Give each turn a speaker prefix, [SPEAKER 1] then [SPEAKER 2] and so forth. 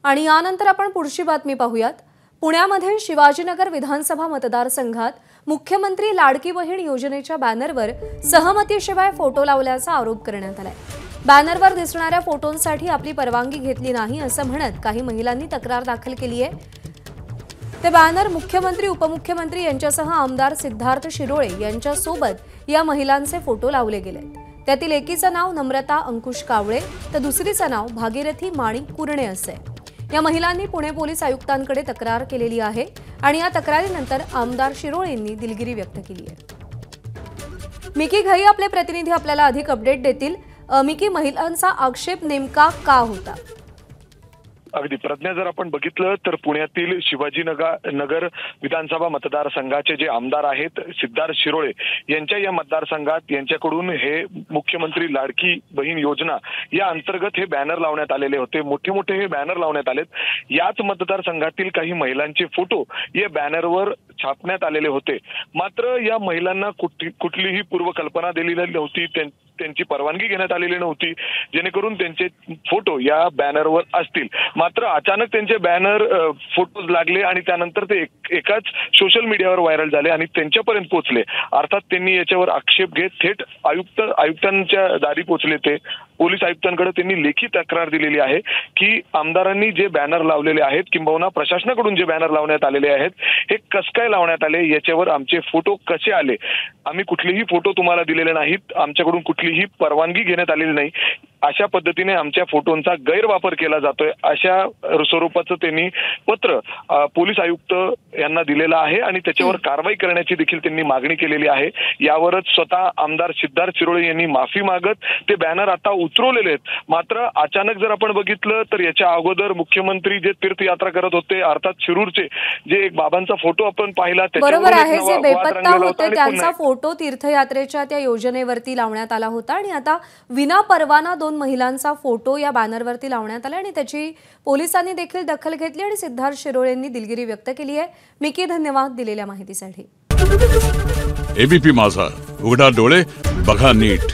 [SPEAKER 1] आणि यानंतर आपण पुढची बातमी पाहूयात। पुण्यामध्ये शिवाजीनगर विधानसभा मतदारसंघात मुख्यमंत्री लाडकी बहीण योजनेच्या बॅनरवर सहमतीशिवाय फोटो लावल्याचा आरोप करण्यात आलाय। बॅनरवर दिसणाऱ्या फोटोंसाठी आपली परवानगी घेतली नाही असं म्हणत काही महिलांनी तक्रार दाखल केली आहे। ते बॅनर मुख्यमंत्री उपमुख्यमंत्री यांच्यासह आमदार सिद्धार्थ शिरोळे यांच्यासोबत या महिलांचे फोटो लावले गेले। त्यातील एकीचं नाव नम्रता अंकुश कावळे तर दुसरीचं नाव भागीरथी माणिक कुरणे असे। या महिलांनी पुणे पोलीस आयुक्तांकडे तक्रार केलेली आहे आणि या तक्रारीनंतर आमदार शिरोळेंनी दिलगिरी व्यक्त केली आहे। मिकी घई आपले प्रतिनिधी आपल्याला अधिक अपडेट देतील। मिकी, महिलांचा आक्षेप नेमका का होता?
[SPEAKER 2] अगदी प्रज्ञा, जर आपण बघितलं तर पुण्यातील शिवाजीनगर विधानसभा मतदारसंघाचे जे आमदार आहेत सिद्धार्थ शिरोळे यांच्या या मतदारसंघात यांच्याकडून हे मुख्यमंत्री लाडकी बहीण योजना या अंतर्गत हे बॅनर लावण्यात आलेले होते। मोठे मोठे हे बॅनर लावण्यात आलेत। याच मतदारसंघातील काही महिलांचे फोटो या बॅनरवर छापण्यात आलेले होते। मात्र या महिलांना कुठलीही पूर्वकल्पना दिलेली नव्हती, त्यांची परवानगी घेण्यात आलेली नव्हती जेणेकरून त्यांचे फोटो या बॅनरवर असतील। मात्र अचानक त्यांचे बॅनर फोटोज लागले आणि त्यानंतर ते एकाच सोशल मीडियावर व्हायरल झाले आणि त्यांच्यापर्यंत पोहोचले। अर्थात त्यांनी याच्यावर आक्षेप घेत थेट आयुक्तांच्या दारी पोहोचले। ते पोलीस आयुक्तांकडे त्यांनी लेखी तक्रार दिलेली आहे की आमदारांनी जे बॅनर लावलेले आहेत किंबहुना प्रशासनाकडून जे बॅनर लावण्यात आलेले आहेत हे कस काय लावण्यात आले, याच्यावर आमचे फोटो कसे आले, आम्ही कुठलेही फोटो तुम्हाला दिलेले नाहीत, आमच्याकडून कुठलीही परवानगी घेण्यात आलेली नाही, अशा पद्धतीने आमच्या फोटोंचा गैरवापर केला जातोय, अशा स्वरूपाचं त्यांनी पत्र पोलीस आयुक्त यांना दिलेलं आहे आणि त्याच्यावर कारवाई करण्याची देखील त्यांनी मागणी केलेली आहे। यावरच स्वतः आमदार सिद्धार्थ शिरोळे यांनी माफी मागत ते बॅनर आता उतरवलेले आहेत। मात्र अचानक जर आपण बघितलं तर याच्या अगोदर मुख्यमंत्री जे तीर्थयात्रा करत होते अर्थात शिरूरचे जे एक बाबांचा फोटो आपण पाहिला,
[SPEAKER 1] बरोबर आहे, जे बेपत्ता होते त्यांचा फोटो तीर्थयात्रेच्या त्या योजनेवरती लावण्यात आला होता आणि आता विना परवाना 2 महिलांचा फोटो या बॅनरवरती लावण्यात आला आणि त्याची पोलिसांनी देखील दखल घेतली आणि सिद्धार्थ शिरोळेंनी दिलगिरी व्यक्त केली आहे। मिकी, धन्यवाद दिलेल्या माहितीसाठी।
[SPEAKER 3] एबीपी माझा, उघडा डोळे बघा नीट।